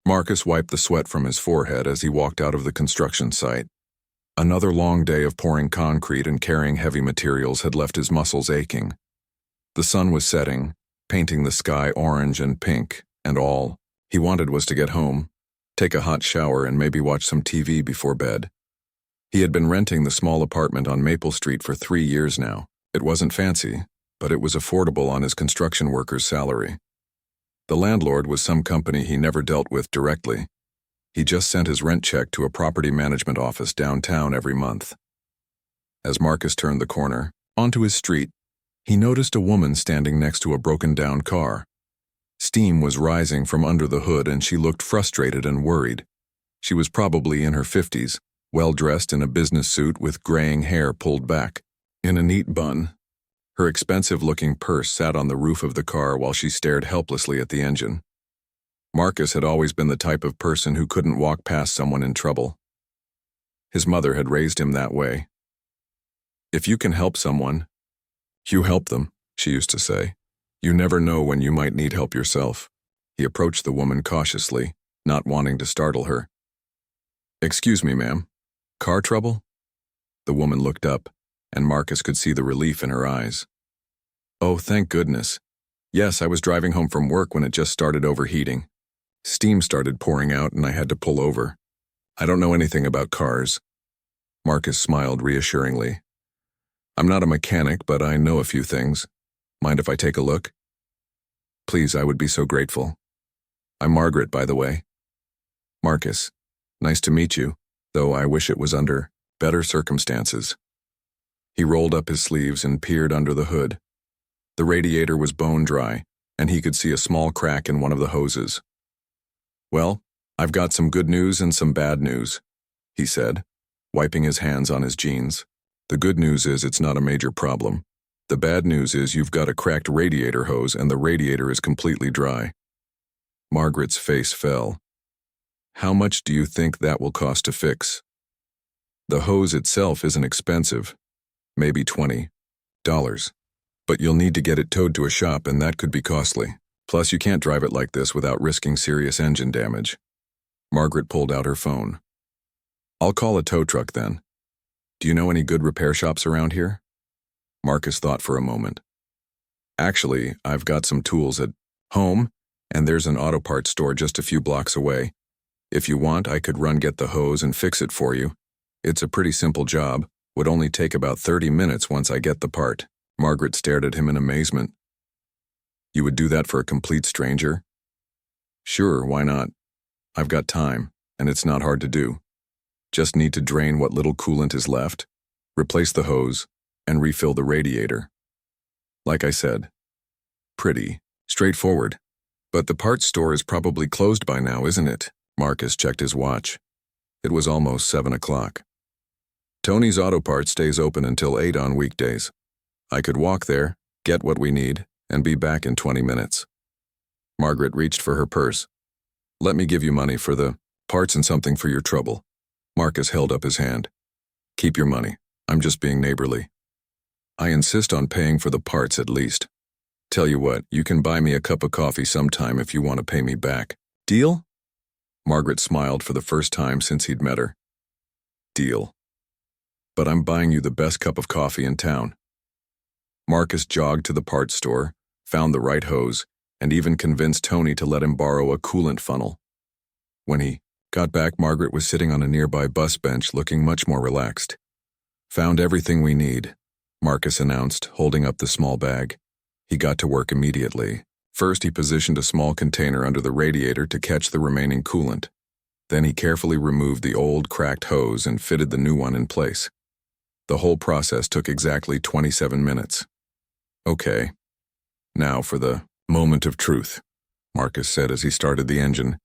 Marcus wiped the sweat from his forehead as he walked out of the construction site. Another long day of pouring concrete and carrying heavy materials had left his muscles aching. The sun was setting, painting the sky orange and pink, and all he wanted was to get home, take a hot shower, and maybe watch some TV before bed. He had been renting the small apartment on Maple Street for 3 years now. It wasn't fancy, but it was affordable on his construction worker's salary. The landlord was some company he never dealt with directly. He just sent his rent check to a property management office downtown every month. As Marcus turned the corner, onto his street, he noticed a woman standing next to a broken-down car. Steam was rising from under the hood and she looked frustrated and worried. She was probably in her 50s, well-dressed in a business suit with graying hair pulled back. In a neat bun, her expensive-looking purse sat on the roof of the car while she stared helplessly at the engine. Marcus had always been the type of person who couldn't walk past someone in trouble. His mother had raised him that way. If you can help someone, you help them, she used to say. You never know when you might need help yourself. He approached the woman cautiously, not wanting to startle her. Excuse me, ma'am. Car trouble? The woman looked up, and Marcus could see the relief in her eyes. Oh, thank goodness. Yes, I was driving home from work when it just started overheating. Steam started pouring out and I had to pull over. I don't know anything about cars. Marcus smiled reassuringly. I'm not a mechanic, but I know a few things. Mind if I take a look? Please, I would be so grateful. I'm Margaret, by the way. Marcus, nice to meet you, though I wish it was under better circumstances. He rolled up his sleeves and peered under the hood. The radiator was bone dry, and he could see a small crack in one of the hoses. Well, I've got some good news and some bad news, he said, wiping his hands on his jeans. The good news is it's not a major problem. The bad news is you've got a cracked radiator hose and the radiator is completely dry. Margaret's face fell. How much do you think that will cost to fix? The hose itself isn't expensive, maybe $20. But you'll need to get it towed to a shop and that could be costly. Plus you can't drive it like this without risking serious engine damage. Margaret pulled out her phone. I'll call a tow truck then. Do you know any good repair shops around here? Marcus thought for a moment. Actually, I've got some tools at home, and there's an auto parts store just a few blocks away. If you want, I could run get the hose and fix it for you. It's a pretty simple job, would only take about 30 minutes once I get the part. Margaret stared at him in amazement. You would do that for a complete stranger? Sure, why not? I've got time, and it's not hard to do. Just need to drain what little coolant is left, replace the hose, and refill the radiator. Like I said, pretty straightforward. But the parts store is probably closed by now, isn't it? Marcus checked his watch. It was almost 7 o'clock. Tony's Auto Parts stays open until 8 on weekdays. I could walk there, get what we need, and be back in 20 minutes. Margaret reached for her purse. Let me give you money for the parts and something for your trouble. Marcus held up his hand. Keep your money. I'm just being neighborly. I insist on paying for the parts at least. Tell you what, you can buy me a cup of coffee sometime if you want to pay me back. Deal? Margaret smiled for the first time since he'd met her. Deal. But I'm buying you the best cup of coffee in town. Marcus jogged to the parts store, found the right hose, and even convinced Tony to let him borrow a coolant funnel. When he got back, Margaret was sitting on a nearby bus bench looking much more relaxed. Found everything we need, Marcus announced, holding up the small bag. He got to work immediately. First, he positioned a small container under the radiator to catch the remaining coolant. Then he carefully removed the old, cracked hose and fitted the new one in place. The whole process took exactly 27 minutes. Okay. Now for the moment of truth, Marcus said as he started the engine.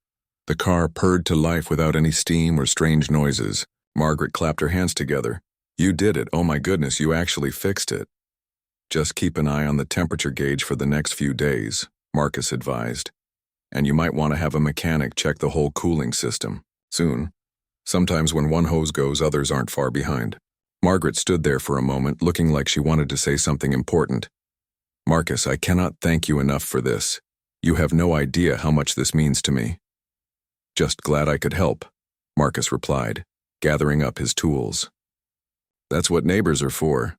The car purred to life without any steam or strange noises. Margaret clapped her hands together. You did it. Oh my goodness, you actually fixed it. Just keep an eye on the temperature gauge for the next few days, Marcus advised. And you might want to have a mechanic check the whole cooling system. Soon. Sometimes when one hose goes, others aren't far behind. Margaret stood there for a moment, looking like she wanted to say something important. Marcus, I cannot thank you enough for this. You have no idea how much this means to me. Just glad I could help, Marcus replied, gathering up his tools. That's what neighbors are for.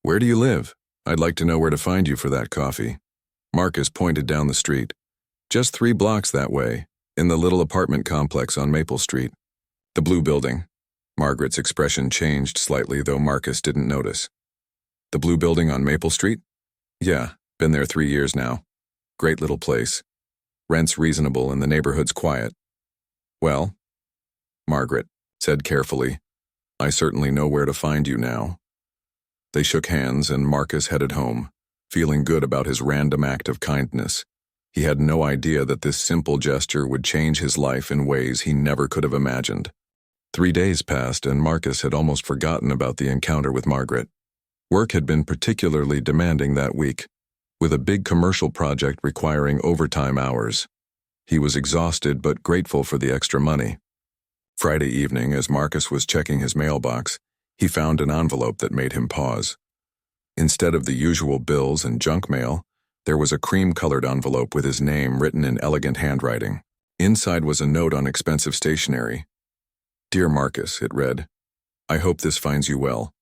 Where do you live? I'd like to know where to find you for that coffee. Marcus pointed down the street. Just 3 blocks that way, in the little apartment complex on Maple Street. The blue building. Margaret's expression changed slightly, though Marcus didn't notice. The blue building on Maple Street? Yeah, been there 3 years now. Great little place. Rent's reasonable and the neighborhood's quiet. Well, Margaret said carefully, I certainly know where to find you now. They shook hands and Marcus headed home, feeling good about his random act of kindness. He had no idea that this simple gesture would change his life in ways he never could have imagined. 3 days passed and Marcus had almost forgotten about the encounter with Margaret. Work had been particularly demanding that week, with a big commercial project requiring overtime hours. He was exhausted but grateful for the extra money. Friday evening, as Marcus was checking his mailbox, he found an envelope that made him pause. Instead of the usual bills and junk mail, there was a cream-colored envelope with his name written in elegant handwriting. Inside was a note on expensive stationery. Dear Marcus, it read, I hope this finds you well.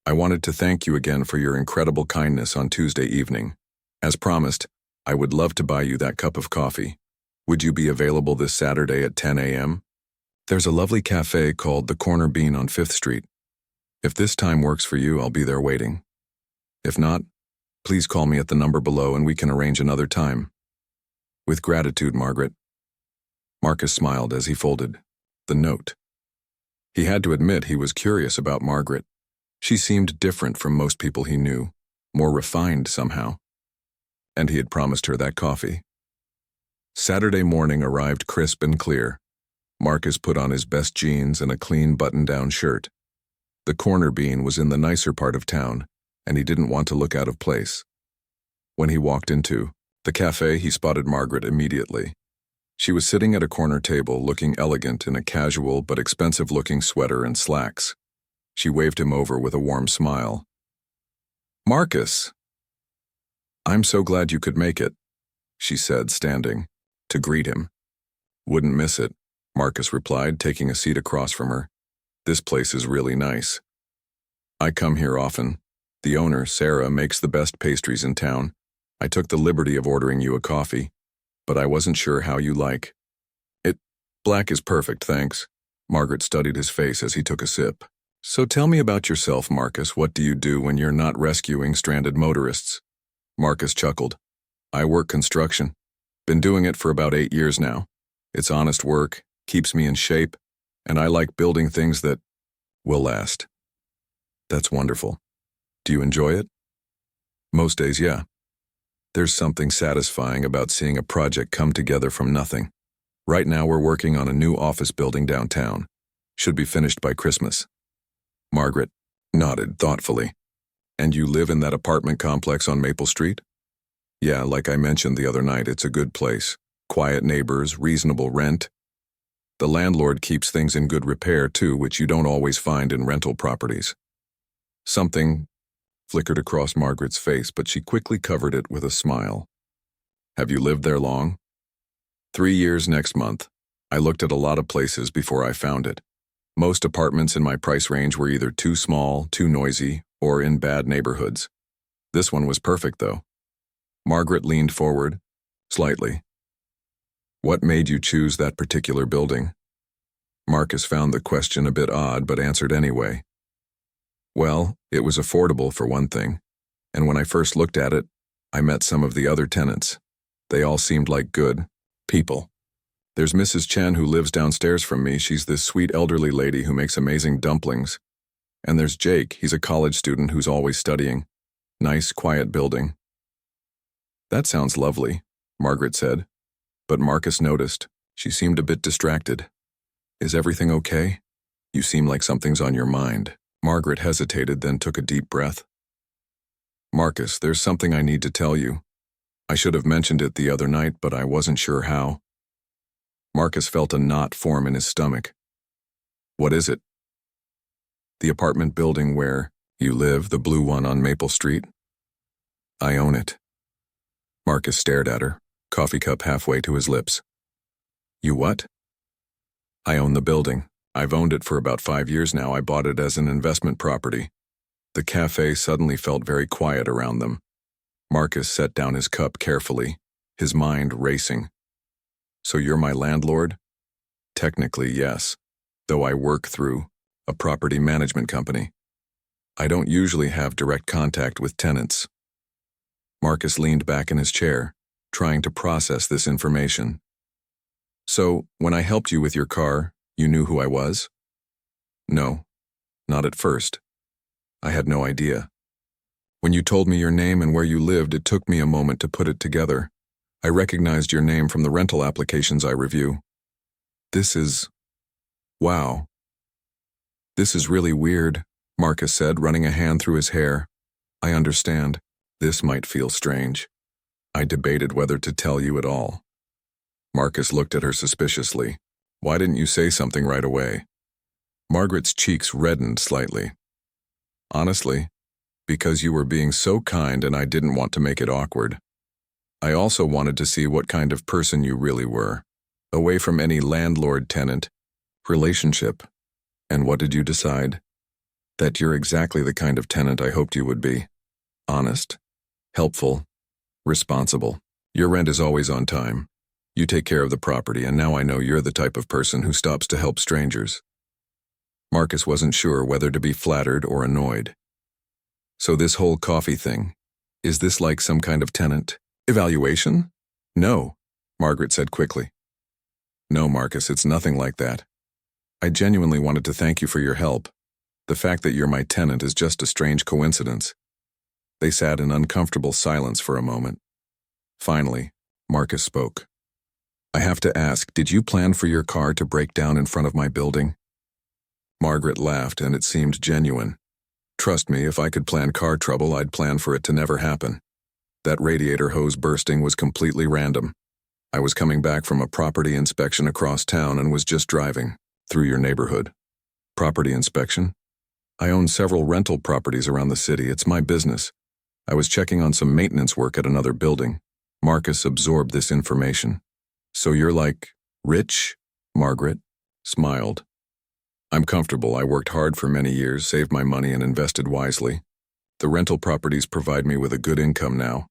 I wanted to thank you again for your incredible kindness on Tuesday evening. As promised, I would love to buy you that cup of coffee. Would you be available this Saturday at 10 a.m.? There's a lovely cafe called The Corner Bean on 5th Street. If this time works for you, I'll be there waiting. If not, please call me at the number below and we can arrange another time. With gratitude, Margaret. Marcus smiled as he folded the note. He had to admit he was curious about Margaret. She seemed different from most people he knew, more refined somehow. And he had promised her that coffee. Saturday morning arrived crisp and clear. Marcus put on his best jeans and a clean button-down shirt. The Corner Bean was in the nicer part of town, and he didn't want to look out of place. When he walked into the cafe, he spotted Margaret immediately. She was sitting at a corner table looking elegant in a casual but expensive-looking sweater and slacks. She waved him over with a warm smile. Marcus! I'm so glad you could make it, she said, standing to greet him. Wouldn't miss it, Marcus replied, taking a seat across from her. This place is really nice. I come here often. The owner, Sarah, makes the best pastries in town. I took the liberty of ordering you a coffee, but I wasn't sure how you like it. Black is perfect, thanks. Margaret studied his face as he took a sip. So tell me about yourself, Marcus. What do you do when you're not rescuing stranded motorists? Marcus chuckled. I work construction. Been doing it for about 8 years now. It's honest work, keeps me in shape, and I like building things that will last. That's wonderful. Do you enjoy it? Most days, yeah. There's something satisfying about seeing a project come together from nothing. Right now we're working on a new office building downtown. Should be finished by Christmas. Margaret nodded thoughtfully. And you live in that apartment complex on Maple Street? Yeah, like I mentioned the other night, it's a good place. Quiet neighbors, reasonable rent. The landlord keeps things in good repair too, which you don't always find in rental properties. Something flickered across Margaret's face, but she quickly covered it with a smile. Have you lived there long? 3 years next month. I looked at a lot of places before I found it. Most apartments in my price range were either too small, too noisy, or in bad neighborhoods. This one was perfect, though. Margaret leaned forward, slightly. What made you choose that particular building? Marcus found the question a bit odd, but answered anyway. Well, it was affordable for one thing, and when I first looked at it, I met some of the other tenants. They all seemed like good people. There's Mrs. Chen who lives downstairs from me. She's this sweet elderly lady who makes amazing dumplings. And there's Jake. He's a college student who's always studying. Nice, quiet building. That sounds lovely, Margaret said. But Marcus noticed. She seemed a bit distracted. Is everything okay? You seem like something's on your mind. Margaret hesitated, then took a deep breath. Marcus, there's something I need to tell you. I should have mentioned it the other night, but I wasn't sure how. Marcus felt a knot form in his stomach. What is it? The apartment building where you live, the blue one on Maple Street. I own it. Marcus stared at her, coffee cup halfway to his lips. You what? I own the building. I've owned it for about 5 years now. I bought it as an investment property. The cafe suddenly felt very quiet around them. Marcus set down his cup carefully, his mind racing. So you're my landlord? Technically, yes, though I work through a property management company. I don't usually have direct contact with tenants. Marcus leaned back in his chair, trying to process this information. So, when I helped you with your car, you knew who I was? No, not at first. I had no idea. When you told me your name and where you lived, it took me a moment to put it together. I recognized your name from the rental applications I review. Wow. This is really weird, Marcus said, running a hand through his hair. I understand. This might feel strange. I debated whether to tell you at all. Marcus looked at her suspiciously. Why didn't you say something right away? Margaret's cheeks reddened slightly. Honestly, because you were being so kind and I didn't want to make it awkward. I also wanted to see what kind of person you really were, away from any landlord-tenant relationship. And what did you decide? That you're exactly the kind of tenant I hoped you would be. Honest, helpful, responsible. Your rent is always on time. You take care of the property, and now I know you're the type of person who stops to help strangers. Marcus wasn't sure whether to be flattered or annoyed. So this whole coffee thing, is this like some kind of tenant evaluation? No, Margaret said quickly. No, Marcus, it's nothing like that. I genuinely wanted to thank you for your help. The fact that you're my tenant is just a strange coincidence. They sat in uncomfortable silence for a moment. Finally, Marcus spoke. I have to ask, did you plan for your car to break down in front of my building? Margaret laughed, and it seemed genuine. Trust me, if I could plan car trouble, I'd plan for it to never happen. That radiator hose bursting was completely random. I was coming back from a property inspection across town and was just driving through your neighborhood. Property inspection? I own several rental properties around the city. It's my business. I was checking on some maintenance work at another building. Marcus absorbed this information. So you're like, rich? Margaret smiled. I'm comfortable. I worked hard for many years, saved my money, and invested wisely. The rental properties provide me with a good income now.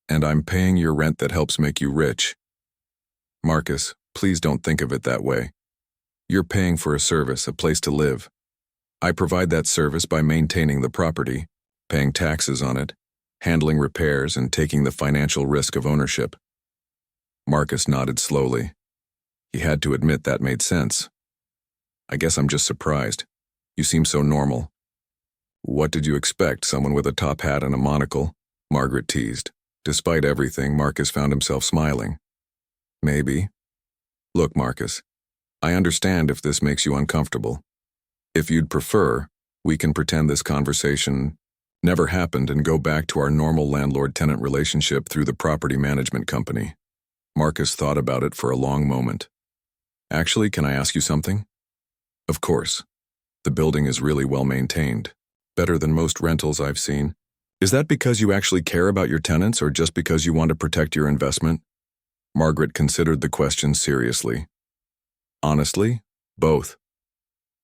And I'm paying your rent that helps make you rich. Marcus, please don't think of it that way. You're paying for a service, a place to live. I provide that service by maintaining the property, paying taxes on it, handling repairs, and taking the financial risk of ownership. Marcus nodded slowly. He had to admit that made sense. I guess I'm just surprised. You seem so normal. What did you expect, someone with a top hat and a monocle? Margaret teased. Despite everything, Marcus found himself smiling. Maybe. Look, Marcus, I understand if this makes you uncomfortable. If you'd prefer, we can pretend this conversation never happened and go back to our normal landlord-tenant relationship through the property management company. Marcus thought about it for a long moment. Actually, can I ask you something? Of course. The building is really well maintained. Better than most rentals I've seen. Is that because you actually care about your tenants or just because you want to protect your investment? Margaret considered the question seriously. Honestly, both.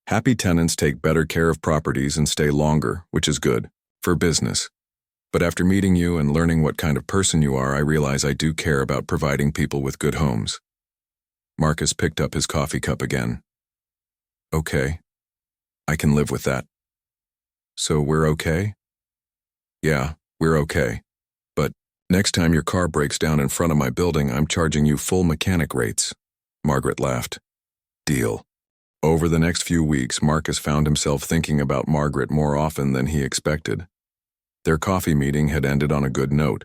Happy tenants take better care of properties and stay longer, which is good, for business. But after meeting you and learning what kind of person you are, I realize I do care about providing people with good homes. Marcus picked up his coffee cup again. Okay. I can live with that. So we're okay? Yeah, we're okay. But next time your car breaks down in front of my building, I'm charging you full mechanic rates. Margaret laughed. Deal. Over the next few weeks, Marcus found himself thinking about Margaret more often than he expected. Their coffee meeting had ended on a good note,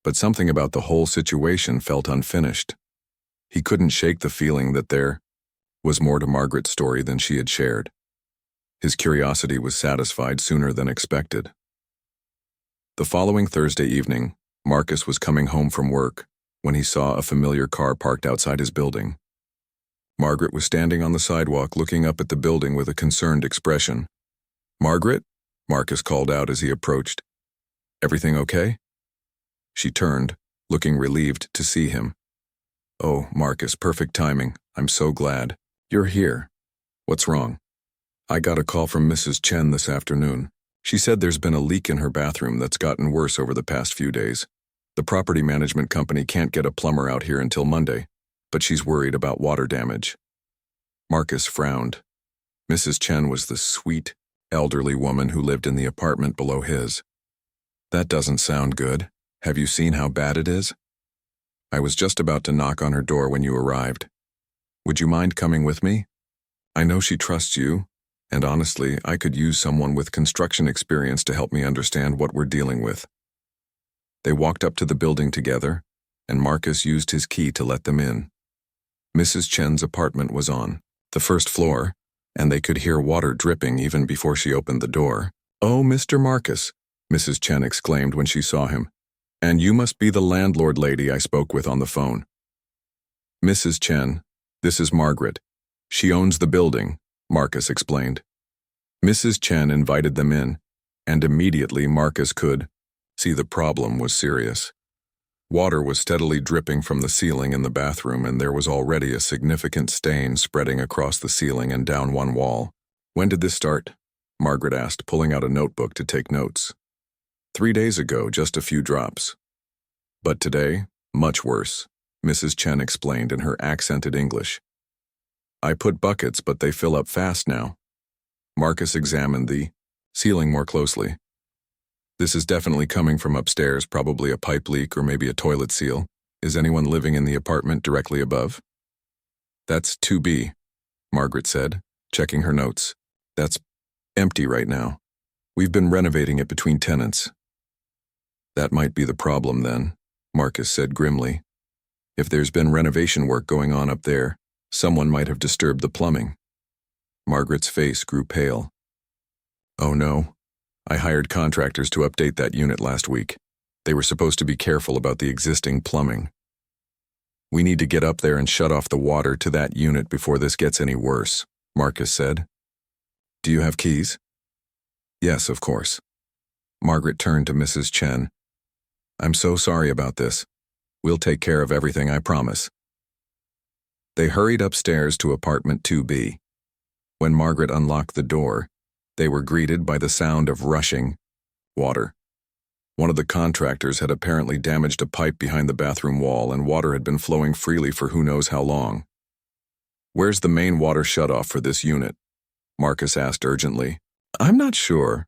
but something about the whole situation felt unfinished. He couldn't shake the feeling that there was more to Margaret's story than she had shared. His curiosity was satisfied sooner than expected. The following Thursday evening, Marcus was coming home from work when he saw a familiar car parked outside his building. Margaret was standing on the sidewalk looking up at the building with a concerned expression. Margaret? Marcus called out as he approached. Everything okay? She turned, looking relieved to see him. Oh, Marcus, perfect timing. I'm so glad. You're here. What's wrong? I got a call from Mrs. Chen this afternoon. She said there's been a leak in her bathroom that's gotten worse over the past few days. The property management company can't get a plumber out here until Monday, but she's worried about water damage. Marcus frowned. Mrs. Chen was the sweet, elderly woman who lived in the apartment below his. That doesn't sound good. Have you seen how bad it is? I was just about to knock on her door when you arrived. Would you mind coming with me? I know she trusts you, and honestly, I could use someone with construction experience to help me understand what we're dealing with. They walked up to the building together, and Marcus used his key to let them in. Mrs. Chen's apartment was on the first floor, and they could hear water dripping even before she opened the door. "Oh, Mr. Marcus," Mrs. Chen exclaimed when she saw him. "And you must be the landlord lady I spoke with on the phone." "Mrs. Chen, this is Margaret. She owns the building," Marcus explained. Mrs. Chen invited them in, and immediately Marcus could see the problem was serious. Water was steadily dripping from the ceiling in the bathroom, and there was already a significant stain spreading across the ceiling and down one wall. "When did this start?" Margaret asked, pulling out a notebook to take notes. 3 days ago, just a few drops. But today, much worse, Mrs. Chen explained in her accented English. "I put buckets, but they fill up fast now." Marcus examined the ceiling more closely. "This is definitely coming from upstairs, probably a pipe leak or maybe a toilet seal. Is anyone living in the apartment directly above?" "That's 2B, Margaret said, checking her notes. "That's empty right now. We've been renovating it between tenants." "That might be the problem then," Marcus said grimly. "If there's been renovation work going on up there, someone might have disturbed the plumbing." Margaret's face grew pale. "Oh no. I hired contractors to update that unit last week. They were supposed to be careful about the existing plumbing. We need to get up there and shut off the water to that unit before this gets any worse," Marcus said. "Do you have keys?" "Yes, of course." Margaret turned to Mrs. Chen. "I'm so sorry about this. We'll take care of everything, I promise." They hurried upstairs to apartment 2B. When Margaret unlocked the door, they were greeted by the sound of rushing water. One of the contractors had apparently damaged a pipe behind the bathroom wall, and water had been flowing freely for who knows how long. "Where's the main water shutoff for this unit?" Marcus asked urgently. "I'm not sure,"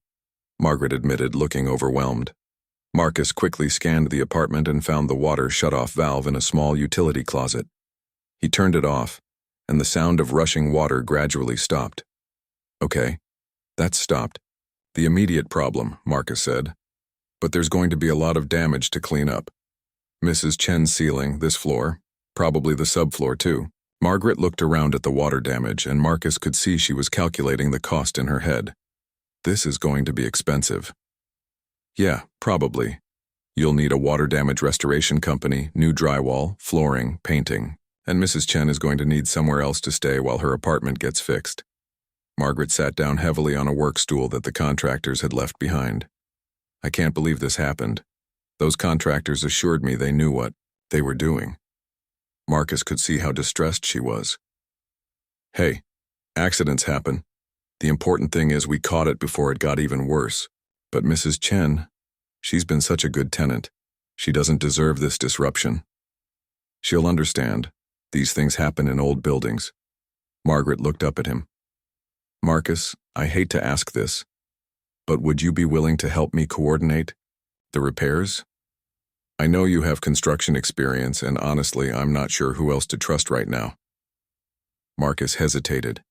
Margaret admitted, looking overwhelmed. Marcus quickly scanned the apartment and found the water shutoff valve in a small utility closet. He turned it off, and the sound of rushing water gradually stopped. "Okay, that's stopped. The immediate problem," Marcus said. "But there's going to be a lot of damage to clean up. Mrs. Chen's ceiling, this floor, probably the subfloor too." Margaret looked around at the water damage, and Marcus could see she was calculating the cost in her head. "This is going to be expensive." "Yeah, probably. You'll need a water damage restoration company, new drywall, flooring, painting, and Mrs. Chen is going to need somewhere else to stay while her apartment gets fixed." Margaret sat down heavily on a work stool that the contractors had left behind. "I can't believe this happened. Those contractors assured me they knew what they were doing." Marcus could see how distressed she was. "Hey, accidents happen. The important thing is we caught it before it got even worse. But Mrs. Chen, she's been such a good tenant. She doesn't deserve this disruption. She'll understand. These things happen in old buildings." Margaret looked up at him. "Marcus, I hate to ask this, but would you be willing to help me coordinate the repairs? I know you have construction experience, and honestly, I'm not sure who else to trust right now." Marcus hesitated.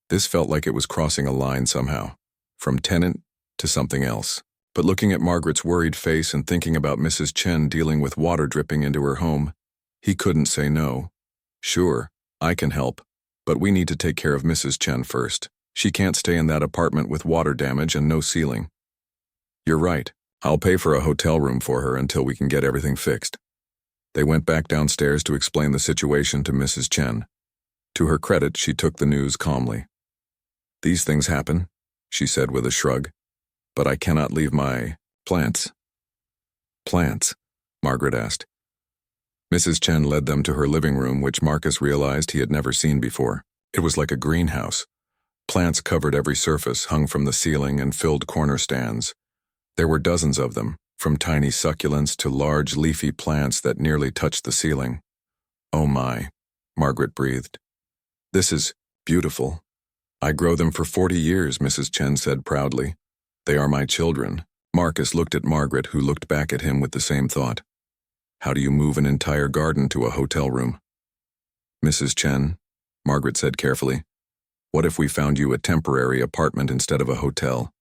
This felt like it was crossing a line somehow, from tenant to something else. But looking at Margaret's worried face and thinking about Mrs. Chen dealing with water dripping into her home, he couldn't say no. "Sure, I can help, but we need to take care of Mrs. Chen first. She can't stay in that apartment with water damage and no ceiling." "You're right. I'll pay for a hotel room for her until we can get everything fixed." They went back downstairs to explain the situation to Mrs. Chen. To her credit, she took the news calmly. "These things happen," she said with a shrug. "But I cannot leave my plants." "Plants?" Margaret asked. Mrs. Chen led them to her living room, which Marcus realized he had never seen before. It was like a greenhouse. Plants covered every surface, hung from the ceiling, and filled corner stands. There were dozens of them, from tiny succulents to large leafy plants that nearly touched the ceiling. "Oh my," Margaret breathed. "This is beautiful. I grow them for 40 years, Mrs. Chen said proudly. "They are my children." Marcus looked at Margaret, who looked back at him with the same thought. "How do you move an entire garden to a hotel room?" "Mrs. Chen," Margaret said carefully, "what if we found you a temporary apartment instead of a hotel?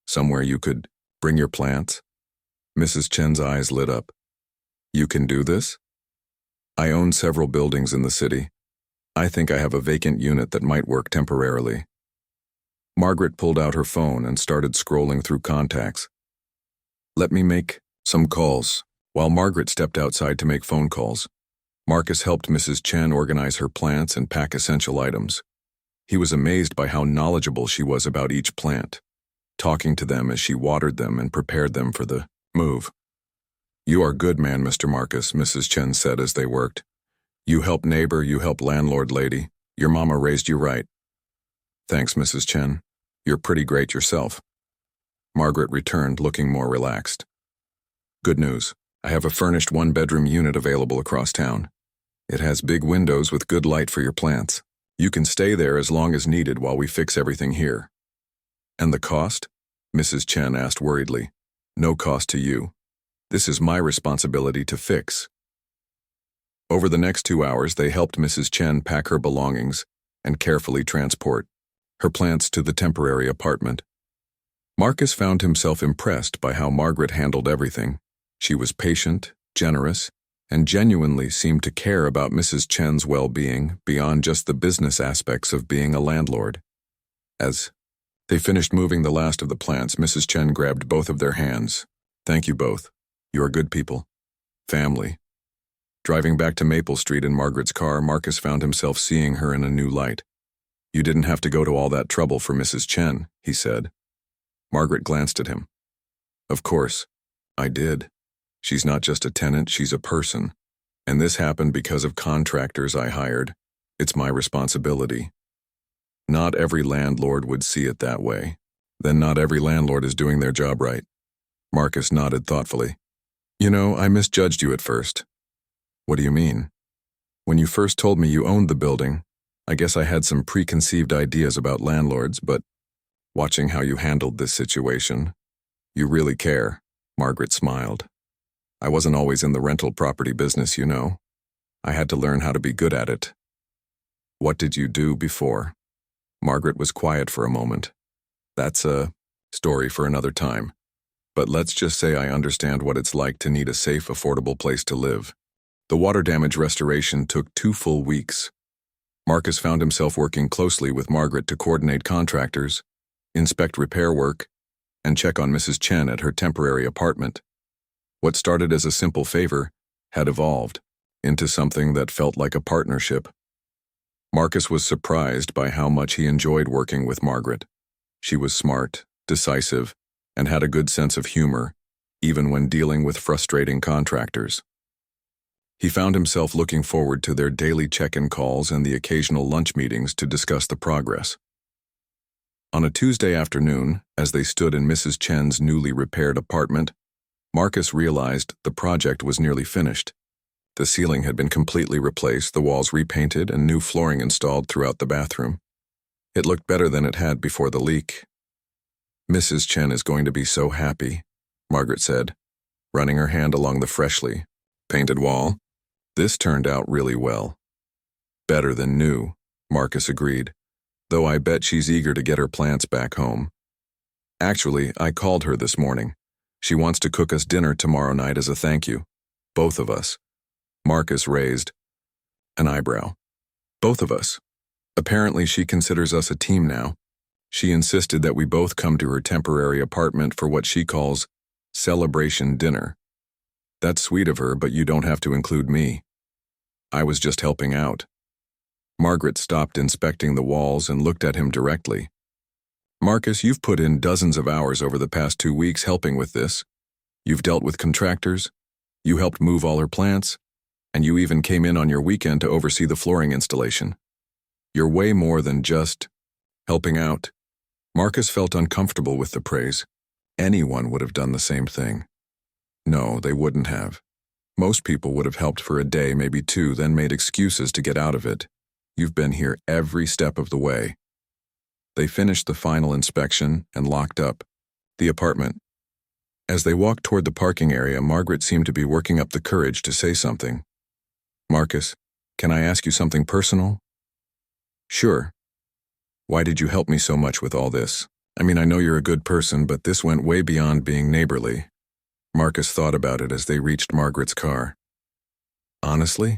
Somewhere you could bring your plants?" Mrs. Chen's eyes lit up. "You can do this?" "I own several buildings in the city. I think I have a vacant unit that might work temporarily." Margaret pulled out her phone and started scrolling through contacts. "Let me make some calls." While Margaret stepped outside to make phone calls, Marcus helped Mrs. Chen organize her plants and pack essential items. He was amazed by how knowledgeable she was about each plant, talking to them as she watered them and prepared them for the move. "You are good man, Mr. Marcus," Mrs. Chen said as they worked. "You help neighbor, you help landlord lady. Your mama raised you right." "Thanks, Mrs. Chen. You're pretty great yourself." Margaret returned, looking more relaxed. "Good news. I have a furnished one-bedroom unit available across town. It has big windows with good light for your plants. You can stay there as long as needed while we fix everything here." "And the cost?" Mrs. Chen asked worriedly. "No cost to you. This is my responsibility to fix." Over the next 2 hours, they helped Mrs. Chen pack her belongings and carefully transport her plants to the temporary apartment. Marcus found himself impressed by how Margaret handled everything. She was patient, generous, and genuinely seemed to care about Mrs. Chen's well-being beyond just the business aspects of being a landlord. As they finished moving the last of the plants, Mrs. Chen grabbed both of their hands. "Thank you both. You are good people. Family." Driving back to Maple Street in Margaret's car, Marcus found himself seeing her in a new light. "You didn't have to go to all that trouble for Mrs. Chen," he said. Margaret glanced at him. "Of course, I did. She's not just a tenant, she's a person. And this happened because of contractors I hired. It's my responsibility." Not every landlord would see it that way. Then not every landlord is doing their job right. Marcus nodded thoughtfully. "You know, I misjudged you at first." "What do you mean?" "When you first told me you owned the building, I guess I had some preconceived ideas about landlords, but watching how you handled this situation, you really care." Margaret smiled. "I wasn't always in the rental property business, you know. I had to learn how to be good at it." "What did you do before?" Margaret was quiet for a moment. "That's a story for another time. But let's just say I understand what it's like to need a safe, affordable place to live." The water damage restoration took 2 full weeks. Marcus found himself working closely with Margaret to coordinate contractors, inspect repair work, and check on Mrs. Chen at her temporary apartment. What started as a simple favor had evolved into something that felt like a partnership. Marcus was surprised by how much he enjoyed working with Margaret. She was smart, decisive, and had a good sense of humor, even when dealing with frustrating contractors. He found himself looking forward to their daily check-in calls and the occasional lunch meetings to discuss the progress. On a Tuesday afternoon, as they stood in Mrs. Chen's newly repaired apartment, Marcus realized the project was nearly finished. The ceiling had been completely replaced, the walls repainted, and new flooring installed throughout the bathroom. It looked better than it had before the leak. "Mrs. Chen is going to be so happy," Margaret said, running her hand along the freshly painted wall. "This turned out really well." "Better than new," Marcus agreed, "though I bet she's eager to get her plants back home. Actually, I called her this morning. She wants to cook us dinner tomorrow night as a thank you. Both of us." Marcus raised an eyebrow. "Both of us. Apparently she considers us a team now. She insisted that we both come to her temporary apartment for what she calls celebration dinner. That's sweet of her, but you don't have to include me. I was just helping out." Margaret stopped inspecting the walls and looked at him directly. "Marcus, you've put in dozens of hours over the past 2 weeks helping with this. You've dealt with contractors, you helped move all her plants, and you even came in on your weekend to oversee the flooring installation. You're way more than just helping out. Marcus felt uncomfortable with the praise. Anyone would have done the same thing. No, they wouldn't have. Most people would have helped for a day, maybe two, then made excuses to get out of it. You've been here every step of the way. They finished the final inspection and locked up the apartment. As they walked toward the parking area, Margaret seemed to be working up the courage to say something. Marcus, can I ask you something personal? Sure. Why did you help me so much with all this? I mean, I know you're a good person, but this went way beyond being neighborly. Marcus thought about it as they reached Margaret's car. Honestly?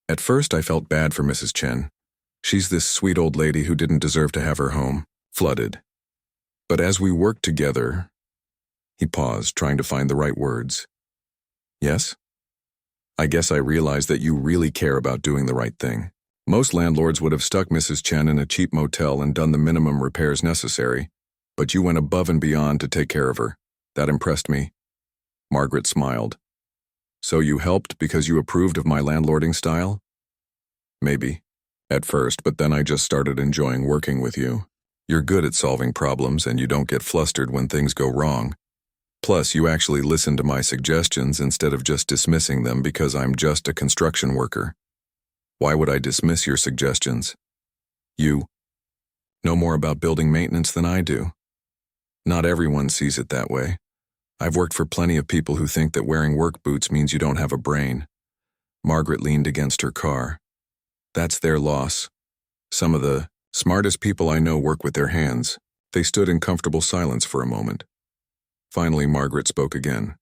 At first I felt bad for Mrs. Chen. She's this sweet old lady who didn't deserve to have her home flooded. But as we worked together, he paused, trying to find the right words. Yes? I guess I realized that you really care about doing the right thing. Most landlords would have stuck Mrs. Chen in a cheap motel and done the minimum repairs necessary, but you went above and beyond to take care of her. That impressed me. Margaret smiled. So you helped because you approved of my landlording style? Maybe. At first, but then I just started enjoying working with you. You're good at solving problems and you don't get flustered when things go wrong. Plus, you actually listen to my suggestions instead of just dismissing them because I'm just a construction worker. Why would I dismiss your suggestions? You know more about building maintenance than I do. Not everyone sees it that way. I've worked for plenty of people who think that wearing work boots means you don't have a brain. Margaret leaned against her car. That's their loss. Some of the smartest people I know work with their hands. They stood in comfortable silence for a moment. Finally, Margaret spoke again.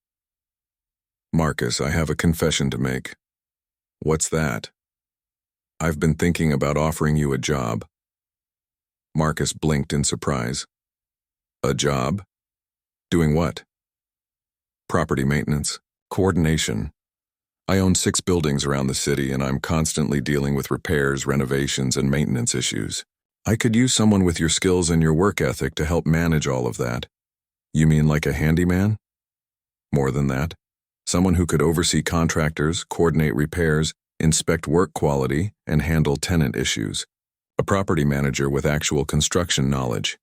Marcus, I have a confession to make. What's that? I've been thinking about offering you a job. Marcus blinked in surprise. A job? Doing what? Property maintenance, coordination. I own 6 buildings around the city and I'm constantly dealing with repairs, renovations, and maintenance issues. I could use someone with your skills and your work ethic to help manage all of that. You mean like a handyman? More than that. Someone who could oversee contractors, coordinate repairs, inspect work quality, and handle tenant issues. A property manager with actual construction knowledge.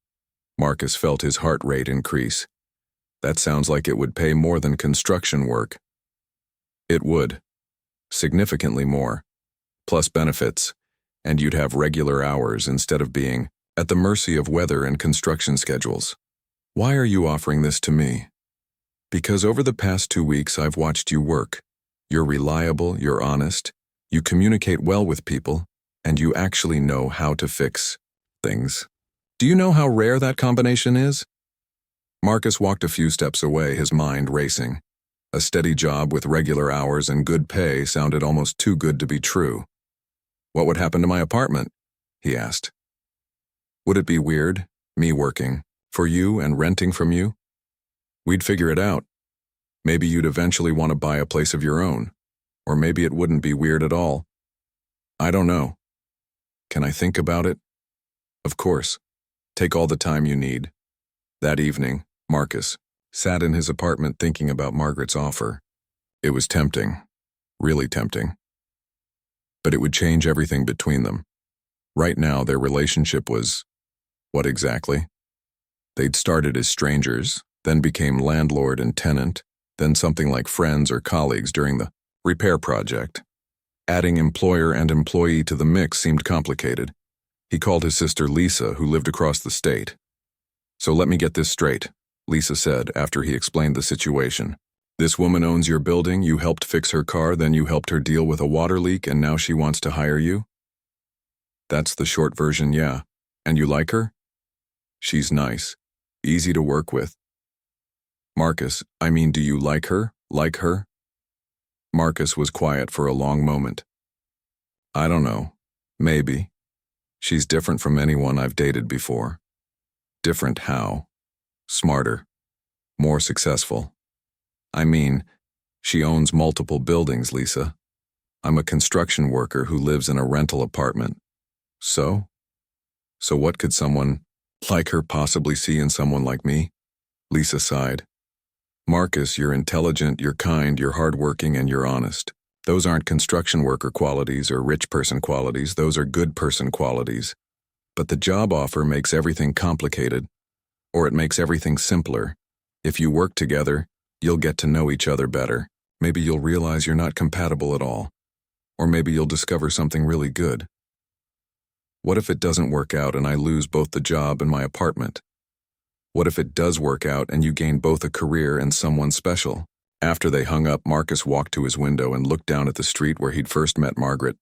Marcus felt his heart rate increase. That sounds like it would pay more than construction work. It would. Significantly more. Plus benefits. And you'd have regular hours instead of being at the mercy of weather and construction schedules. Why are you offering this to me? Because over the past 2 weeks I've watched you work. You're reliable, you're honest, you communicate well with people, and you actually know how to fix things. Do you know how rare that combination is? Marcus walked a few steps away, his mind racing. A steady job with regular hours and good pay sounded almost too good to be true. What would happen to my apartment? He asked. Would it be weird, me working for you and renting from you? We'd figure it out. Maybe you'd eventually want to buy a place of your own, or maybe it wouldn't be weird at all. I don't know. Can I think about it? Of course. Take all the time you need. That evening, Marcus sat in his apartment thinking about Margaret's offer. It was tempting, really tempting. But it would change everything between them. Right now, their relationship was, what exactly? They'd started as strangers, then became landlord and tenant, then something like friends or colleagues during the repair project. Adding employer and employee to the mix seemed complicated. He called his sister Lisa, who lived across the state. So let me get this straight, Lisa said after he explained the situation. This woman owns your building, you helped fix her car, then you helped her deal with a water leak, and now she wants to hire you? That's the short version, yeah. And you like her? She's nice. Easy to work with. Marcus, I mean, do you like her? Like her? Marcus was quiet for a long moment. I don't know. Maybe. She's different from anyone I've dated before. Different how? Smarter. More successful. I mean, she owns multiple buildings, Lisa. I'm a construction worker who lives in a rental apartment. So? So what could someone like her possibly see in someone like me? Lisa sighed. Marcus, you're intelligent, you're kind, you're hardworking, and you're honest. Those aren't construction worker qualities or rich person qualities, those are good person qualities. But the job offer makes everything complicated, or it makes everything simpler. If you work together, you'll get to know each other better. Maybe you'll realize you're not compatible at all. Or maybe you'll discover something really good. What if it doesn't work out and I lose both the job and my apartment? What if it does work out and you gain both a career and someone special? After they hung up, Marcus walked to his window and looked down at the street where he'd first met Margaret.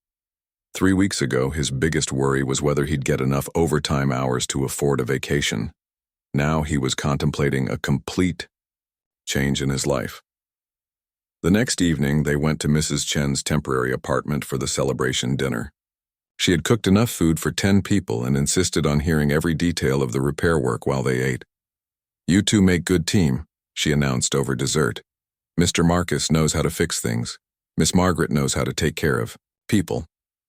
3 weeks ago, his biggest worry was whether he'd get enough overtime hours to afford a vacation. Now he was contemplating a complete change in his life. The next evening, they went to Mrs. Chen's temporary apartment for the celebration dinner. She had cooked enough food for 10 people and insisted on hearing every detail of the repair work while they ate. "You two make good team," she announced over dessert. "Mr. Marcus knows how to fix things. Miss Margaret knows how to take care of people.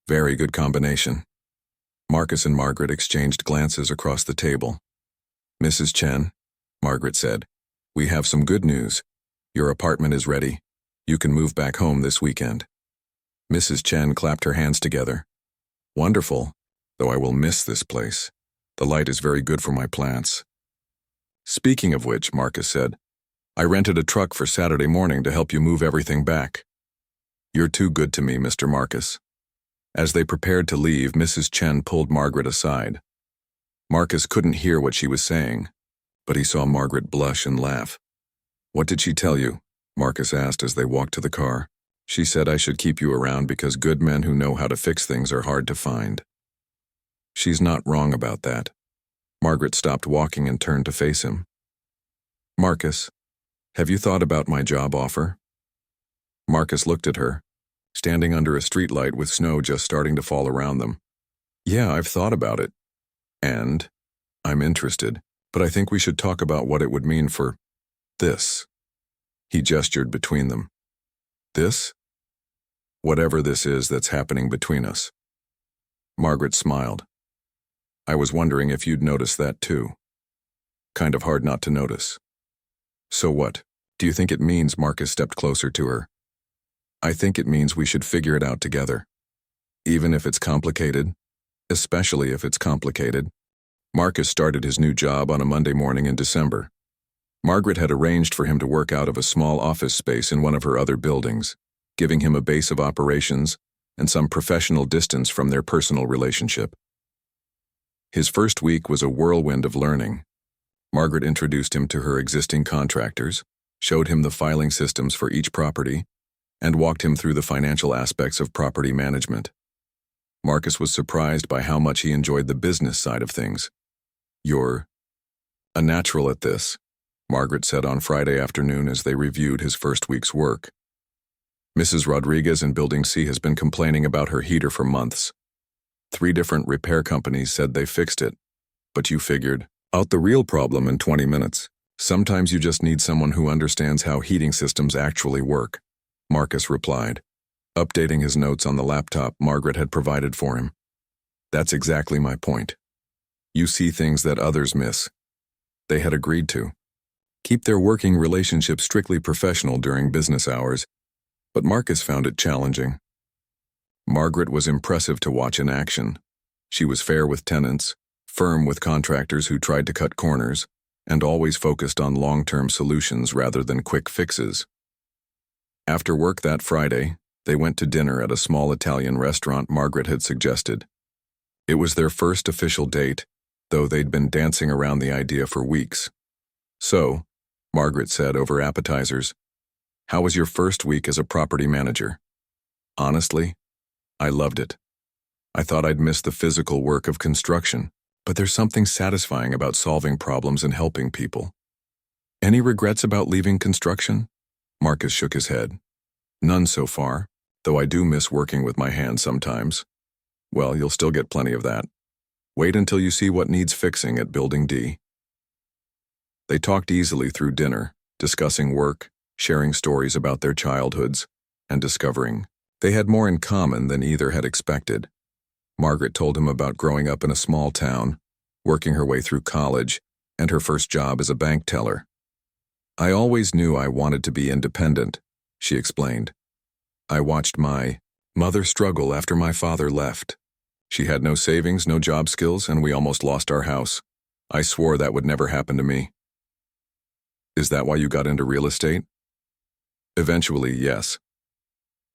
Very good combination." Marcus and Margaret exchanged glances across the table. "Mrs. Chen," Margaret said, "we have some good news. Your apartment is ready. You can move back home this weekend." Mrs. Chen clapped her hands together. "Wonderful, though I will miss this place. The light is very good for my plants." "Speaking of which," Marcus said, "I rented a truck for Saturday morning to help you move everything back." "You're too good to me, Mr. Marcus." As they prepared to leave, Mrs. Chen pulled Margaret aside. Marcus couldn't hear what she was saying, but he saw Margaret blush and laugh. "What did she tell you?" Marcus asked as they walked to the car. "She said I should keep you around because good men who know how to fix things are hard to find." "She's not wrong about that." Margaret stopped walking and turned to face him. "Marcus, have you thought about my job offer?" Marcus looked at her, standing under a streetlight with snow just starting to fall around them. "Yeah, I've thought about it. And I'm interested, but I think we should talk about what it would mean for this." He gestured between them. "This?" "Whatever this is that's happening between us." Margaret smiled. "I was wondering if you'd notice that too. Kind of hard not to notice." "So what? Do you think it means?" Marcus stepped closer to her. "I think it means we should figure it out together. Even if it's complicated, especially if it's complicated." Marcus started his new job on a Monday morning in December. Margaret had arranged for him to work out of a small office space in one of her other buildings, giving him a base of operations and some professional distance from their personal relationship. His first week was a whirlwind of learning. Margaret introduced him to her existing contractors, showed him the filing systems for each property, and walked him through the financial aspects of property management. Marcus was surprised by how much he enjoyed the business side of things. "You're a natural at this," Margaret said on Friday afternoon as they reviewed his first week's work. "Mrs. Rodriguez in Building C has been complaining about her heater for months. 3 different repair companies said they fixed it, but you figured out the real problem in 20 minutes. Sometimes you just need someone who understands how heating systems actually work," Marcus replied, updating his notes on the laptop Margaret had provided for him. "That's exactly my point. You see things that others miss." They had agreed to keep their working relationship strictly professional during business hours, but Marcus found it challenging. Margaret was impressive to watch in action. She was fair with tenants, firm with contractors who tried to cut corners, and always focused on long-term solutions rather than quick fixes. After work that Friday, they went to dinner at a small Italian restaurant Margaret had suggested. It was their first official date, though they'd been dancing around the idea for weeks. "So," Margaret said over appetizers, "how was your first week as a property manager?" "Honestly, I loved it. I thought I'd miss the physical work of construction, but there's something satisfying about solving problems and helping people." "Any regrets about leaving construction?" Marcus shook his head. "None so far, though I do miss working with my hands sometimes." "Well, you'll still get plenty of that. Wait until you see what needs fixing at Building D." They talked easily through dinner, discussing work, sharing stories about their childhoods, and discovering they had more in common than either had expected. Margaret told him about growing up in a small town, working her way through college, and her first job as a bank teller. "I always knew I wanted to be independent," she explained. I watched my mother struggle after my father left. She had no savings, no job skills, and we almost lost our house. I swore that would never happen to me. Is that why you got into real estate? Eventually, yes.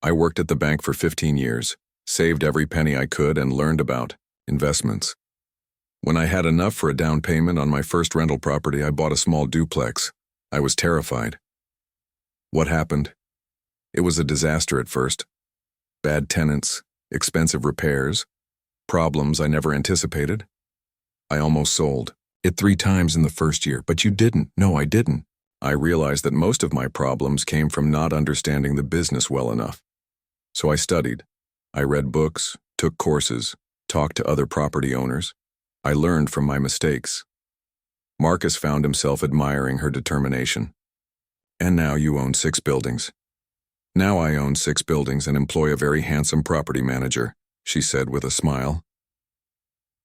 I worked at the bank for 15 years, saved every penny I could, and learned about investments. When I had enough for a down payment on my first rental property, I bought a small duplex. I was terrified. What happened? It was a disaster at first. Bad tenants, expensive repairs, problems I never anticipated. I almost sold it 3 times in the first year, but you didn't. No, I didn't. I realized that most of my problems came from not understanding the business well enough. So I studied. I read books, took courses, talked to other property owners. I learned from my mistakes. Marcus found himself admiring her determination. And now you own 6 buildings. Now I own 6 buildings and employ a very handsome property manager, she said with a smile.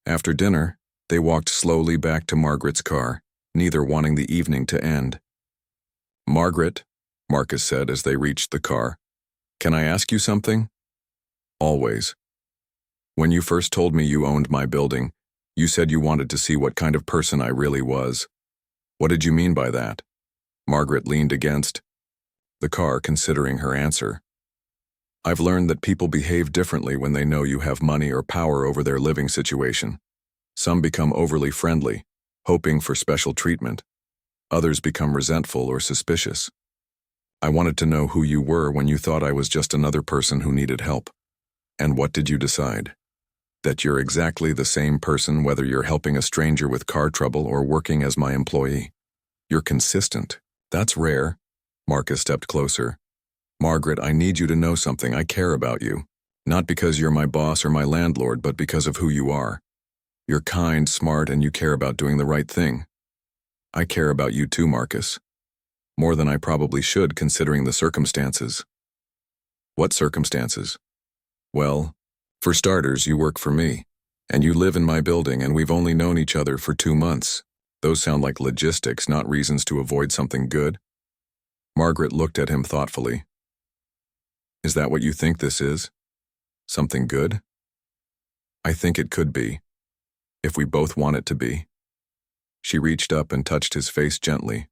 After dinner, they walked slowly back to Margaret's car, neither wanting the evening to end. Margaret, Marcus said as they reached the car, can I ask you something? Always. When you first told me you owned my building, you said you wanted to see what kind of person I really was. What did you mean by that? Margaret leaned against the car, considering her answer. I've learned that people behave differently when they know you have money or power over their living situation. Some become overly friendly, hoping for special treatment. Others become resentful or suspicious. I wanted to know who you were when you thought I was just another person who needed help. And what did you decide? That you're exactly the same person whether you're helping a stranger with car trouble or working as my employee. You're consistent. That's rare. Marcus stepped closer. Margaret, I need you to know something. I care about you. Not because you're my boss or my landlord, but because of who you are. You're kind, smart, and you care about doing the right thing. I care about you too, Marcus. More than I probably should, considering the circumstances. What circumstances? Well, for starters, you work for me, and you live in my building, and we've only known each other for 2 months. Those sound like logistics, not reasons to avoid something good. Margaret looked at him thoughtfully. Is that what you think this is? Something good? I think it could be, if we both want it to be. She reached up and touched his face gently.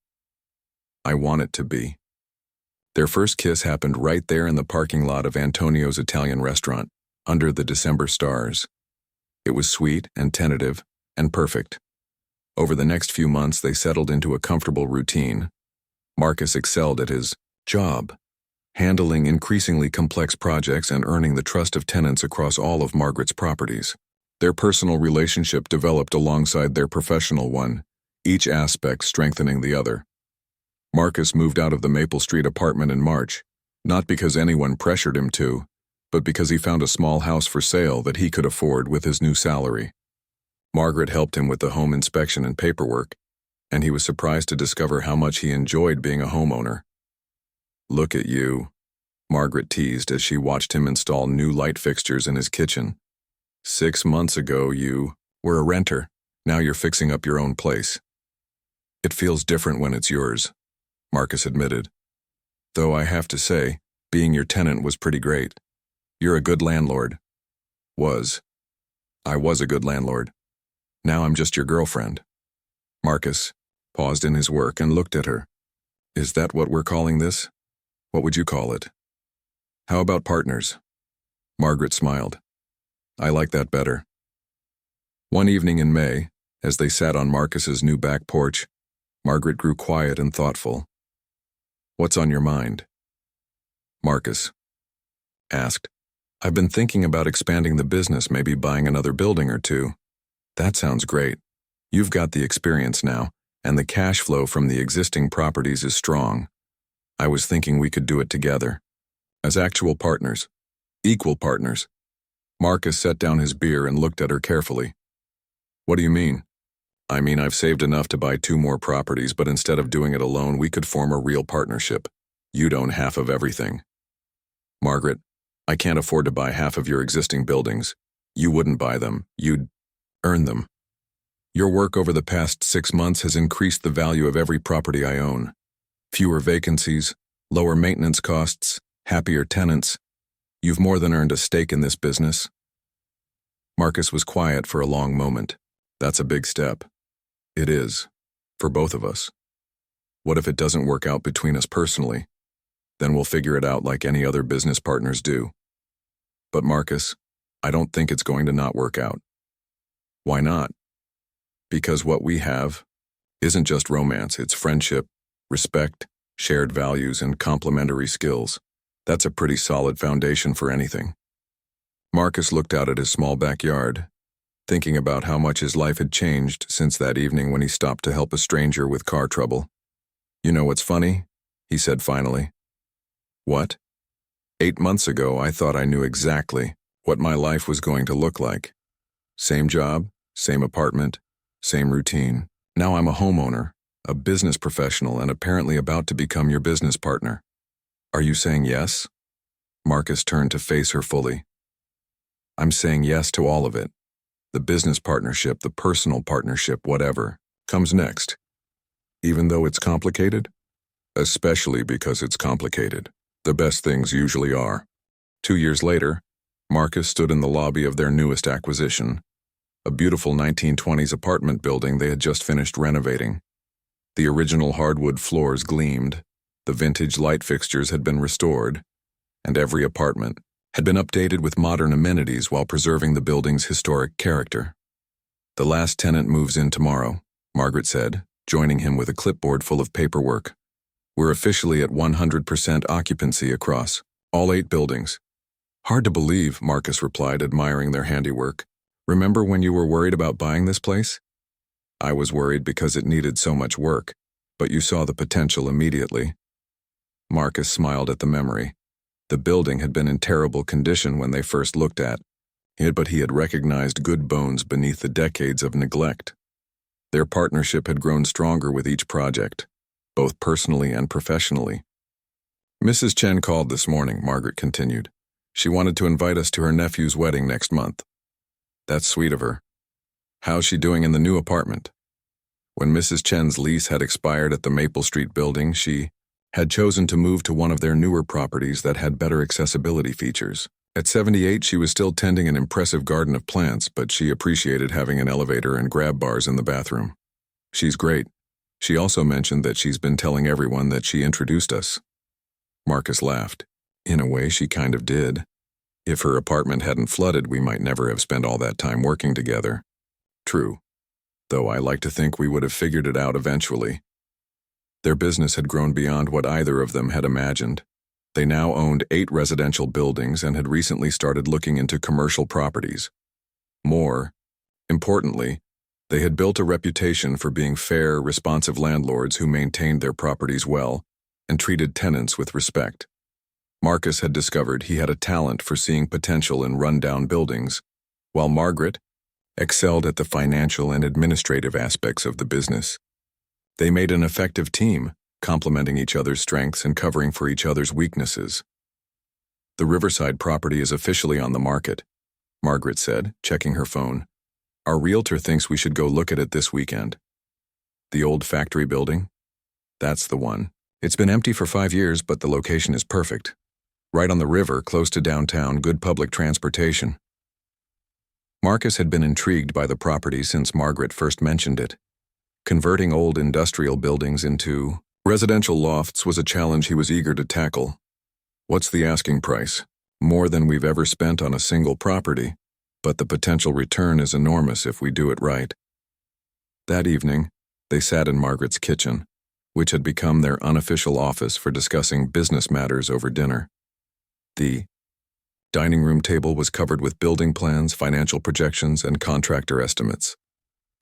I want it to be. Their first kiss happened right there in the parking lot of Antonio's Italian restaurant, under the December stars. It was sweet and tentative and perfect. Over the next few months, they settled into a comfortable routine. Marcus excelled at his job, handling increasingly complex projects and earning the trust of tenants across all of Margaret's properties. Their personal relationship developed alongside their professional one, each aspect strengthening the other. Marcus moved out of the Maple Street apartment in March, not because anyone pressured him to, but because he found a small house for sale that he could afford with his new salary. Margaret helped him with the home inspection and paperwork, and he was surprised to discover how much he enjoyed being a homeowner. Look at you, Margaret teased as she watched him install new light fixtures in his kitchen. 6 months ago you were a renter, now you're fixing up your own place. It feels different when it's yours, Marcus admitted. Though I have to say, being your tenant was pretty great. You're a good landlord. I was a good landlord. Now I'm just your girlfriend. Marcus paused in his work and looked at her. Is that what we're calling this? What would you call it? How about partners? Margaret smiled. I like that better. One evening in May, as they sat on Marcus's new back porch, Margaret grew quiet and thoughtful. What's on your mind? Marcus asked. I've been thinking about expanding the business, maybe buying another building or 2. That sounds great. You've got the experience now, and the cash flow from the existing properties is strong. I was thinking we could do it together. As actual partners. Equal partners. Marcus set down his beer and looked at her carefully. What do you mean? I mean, I've saved enough to buy 2 more properties, but instead of doing it alone, we could form a real partnership. You'd own half of everything. Margaret, I can't afford to buy half of your existing buildings. You wouldn't buy them. You'd earn them. Your work over the past 6 months has increased the value of every property I own. Fewer vacancies, lower maintenance costs, happier tenants. You've more than earned a stake in this business. Marcus was quiet for a long moment. That's a big step. It is. For both of us. What if it doesn't work out between us personally? Then we'll figure it out like any other business partners do. But Marcus, I don't think it's going to not work out. Why not? Because what we have isn't just romance, it's friendship, respect, shared values, and complementary skills. That's a pretty solid foundation for anything. Marcus looked out at his small backyard, thinking about how much his life had changed since that evening when he stopped to help a stranger with car trouble. You know what's funny? He said finally. What? 8 months ago, I thought I knew exactly what my life was going to look like. Same job, same apartment, same routine. Now I'm a homeowner, a business professional, and apparently about to become your business partner. Are you saying yes? Marcus turned to face her fully. I'm saying yes to all of it. The business partnership, the personal partnership, whatever, comes next. Even though it's complicated? Especially because it's complicated. The best things usually are. 2 years later, Marcus stood in the lobby of their newest acquisition, a beautiful 1920s apartment building they had just finished renovating. The original hardwood floors gleamed, the vintage light fixtures had been restored, and every apartment had been updated with modern amenities while preserving the building's historic character. The last tenant moves in tomorrow, Margaret said, joining him with a clipboard full of paperwork. We're officially at 100% occupancy across all 8 buildings. Hard to believe, Marcus replied, admiring their handiwork. Remember when you were worried about buying this place? I was worried because it needed so much work, but you saw the potential immediately. Marcus smiled at the memory. The building had been in terrible condition when they first looked at it, but he had recognized good bones beneath the decades of neglect. Their partnership had grown stronger with each project, both personally and professionally. Mrs. Chen called this morning, Margaret continued. She wanted to invite us to her nephew's wedding next month. That's sweet of her. How's she doing in the new apartment? When Mrs. Chen's lease had expired at the Maple Street building, she had chosen to move to one of their newer properties that had better accessibility features. At 78, she was still tending an impressive garden of plants, but she appreciated having an elevator and grab bars in the bathroom. She's great. She also mentioned that she's been telling everyone that she introduced us. Marcus laughed. In a way, she kind of did. If her apartment hadn't flooded, we might never have spent all that time working together. True. Though I like to think we would have figured it out eventually. Their business had grown beyond what either of them had imagined. They now owned 8 residential buildings and had recently started looking into commercial properties. More importantly, they had built a reputation for being fair, responsive landlords who maintained their properties well and treated tenants with respect. Marcus had discovered he had a talent for seeing potential in run-down buildings, while Margaret excelled at the financial and administrative aspects of the business. They made an effective team, complementing each other's strengths and covering for each other's weaknesses. The Riverside property is officially on the market, Margaret said, checking her phone. Our realtor thinks we should go look at it this weekend. The old factory building? That's the one. It's been empty for 5 years, but the location is perfect. Right on the river, close to downtown, good public transportation. Marcus had been intrigued by the property since Margaret first mentioned it. Converting old industrial buildings into residential lofts was a challenge he was eager to tackle. What's the asking price? More than we've ever spent on a single property, but the potential return is enormous if we do it right. That evening, they sat in Margaret's kitchen, which had become their unofficial office for discussing business matters over dinner. The dining room table was covered with building plans, financial projections, and contractor estimates.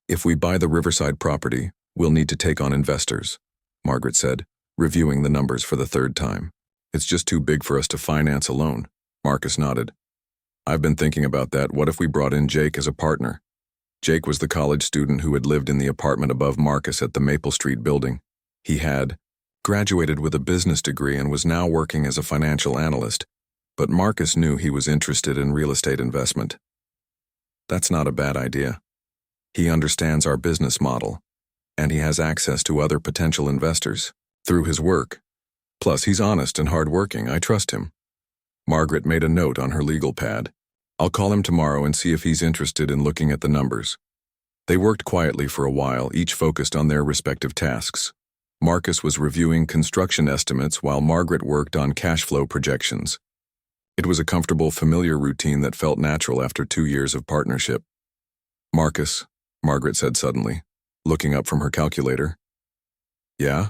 If we buy the Riverside property, we'll need to take on investors, Margaret said, reviewing the numbers for the 3rd time. It's just too big for us to finance alone. Marcus nodded. I've been thinking about that. What if we brought in Jake as a partner? Jake was the college student who had lived in the apartment above Marcus at the Maple Street building. He had graduated with a business degree and was now working as a financial analyst, but Marcus knew he was interested in real estate investment. That's not a bad idea. He understands our business model, and he has access to other potential investors through his work. Plus, he's honest and hardworking. I trust him. Margaret made a note on her legal pad. I'll call him tomorrow and see if he's interested in looking at the numbers. They worked quietly for a while, each focused on their respective tasks. Marcus was reviewing construction estimates while Margaret worked on cash flow projections. It was a comfortable, familiar routine that felt natural after 2 years of partnership. Marcus, Margaret said suddenly, looking up from her calculator. Yeah?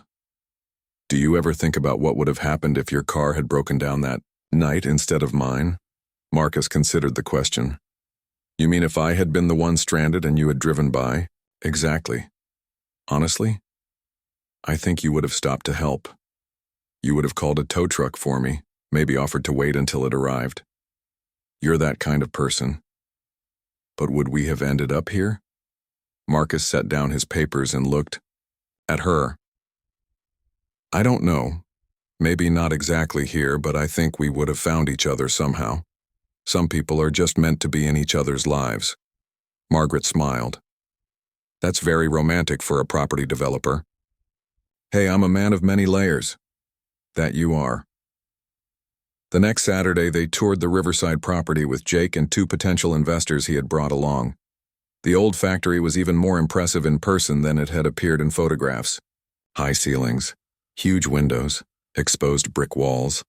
Do you ever think about what would have happened if your car had broken down that night instead of mine? Marcus considered the question. You mean if I had been the one stranded and you had driven by? Exactly. Honestly, I think you would have stopped to help. You would have called a tow truck for me, maybe offered to wait until it arrived. You're that kind of person. But would we have ended up here? Marcus set down his papers and looked at her. I don't know. Maybe not exactly here, but I think we would have found each other somehow. Some people are just meant to be in each other's lives. Margaret smiled. That's very romantic for a property developer. Hey, I'm a man of many layers. That you are. The next Saturday, they toured the Riverside property with Jake and 2 potential investors he had brought along. The old factory was even more impressive in person than it had appeared in photographs. High ceilings, huge windows, exposed brick walls,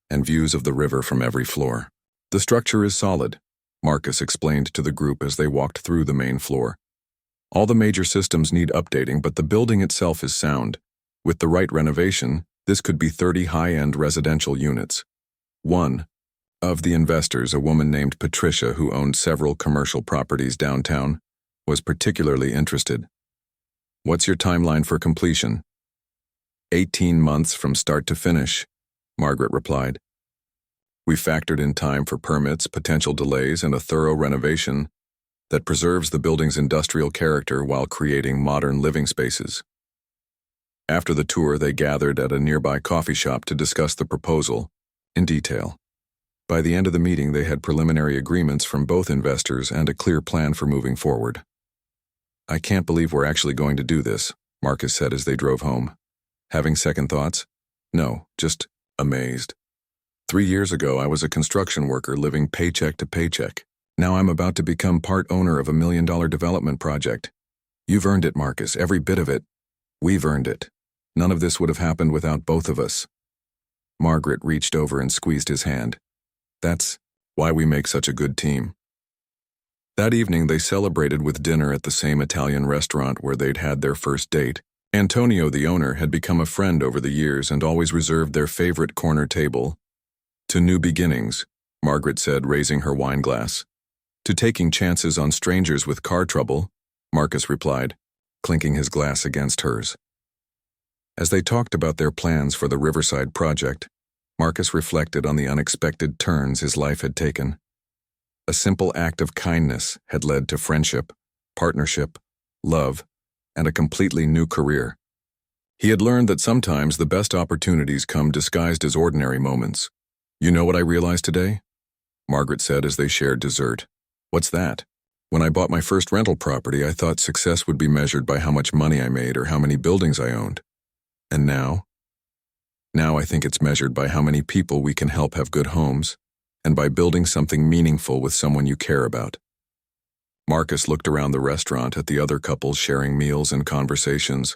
and views of the river from every floor. The structure is solid, Marcus explained to the group as they walked through the main floor. All the major systems need updating, but the building itself is sound. With the right renovation, this could be 30 high-end residential units. One of the investors, a woman named Patricia who owned several commercial properties downtown, was particularly interested. What's your timeline for completion? 18 months from start to finish, Margaret replied. We factored in time for permits, potential delays, and a thorough renovation that preserves the building's industrial character while creating modern living spaces. After the tour, they gathered at a nearby coffee shop to discuss the proposal in detail. By the end of the meeting, they had preliminary agreements from both investors and a clear plan for moving forward. I can't believe we're actually going to do this, Marcus said as they drove home. Having second thoughts? No, just amazed. 3 years ago, I was a construction worker living paycheck to paycheck. Now I'm about to become part owner of $1 million development project. You've earned it, Marcus, every bit of it. We've earned it. None of this would have happened without both of us. Margaret reached over and squeezed his hand. That's why we make such a good team. That evening, they celebrated with dinner at the same Italian restaurant where they'd had their first date. Antonio, the owner, had become a friend over the years and always reserved their favorite corner table. To new beginnings, Margaret said, raising her wine glass. To taking chances on strangers with car trouble, Marcus replied, clinking his glass against hers. As they talked about their plans for the Riverside project, Marcus reflected on the unexpected turns his life had taken. A simple act of kindness had led to friendship, partnership, love, and a completely new career. He had learned that sometimes the best opportunities come disguised as ordinary moments. You know what I realized today? Margaret said as they shared dessert. What's that? When I bought my first rental property, I thought success would be measured by how much money I made or how many buildings I owned. And now? Now I think it's measured by how many people we can help have good homes, and by building something meaningful with someone you care about. Marcus looked around the restaurant at the other couples sharing meals and conversations,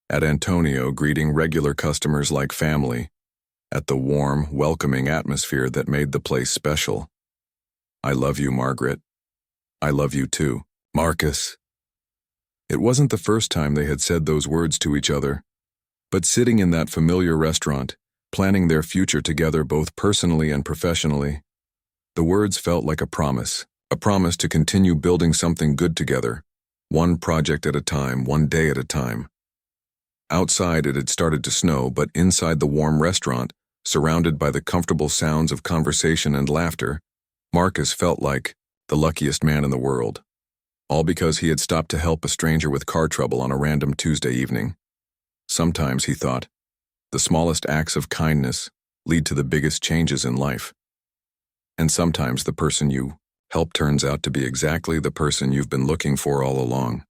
at Antonio greeting regular customers like family, at the warm, welcoming atmosphere that made the place special. I love you, Margaret. I love you too, Marcus. It wasn't the first time they had said those words to each other, but sitting in that familiar restaurant, planning their future together both personally and professionally, the words felt like a promise to continue building something good together, one project at a time, one day at a time. Outside it had started to snow, but inside the warm restaurant, surrounded by the comfortable sounds of conversation and laughter, Marcus felt like the luckiest man in the world. All because he had stopped to help a stranger with car trouble on a random Tuesday evening. Sometimes, he thought, the smallest acts of kindness lead to the biggest changes in life. And sometimes the person you help turns out to be exactly the person you've been looking for all along.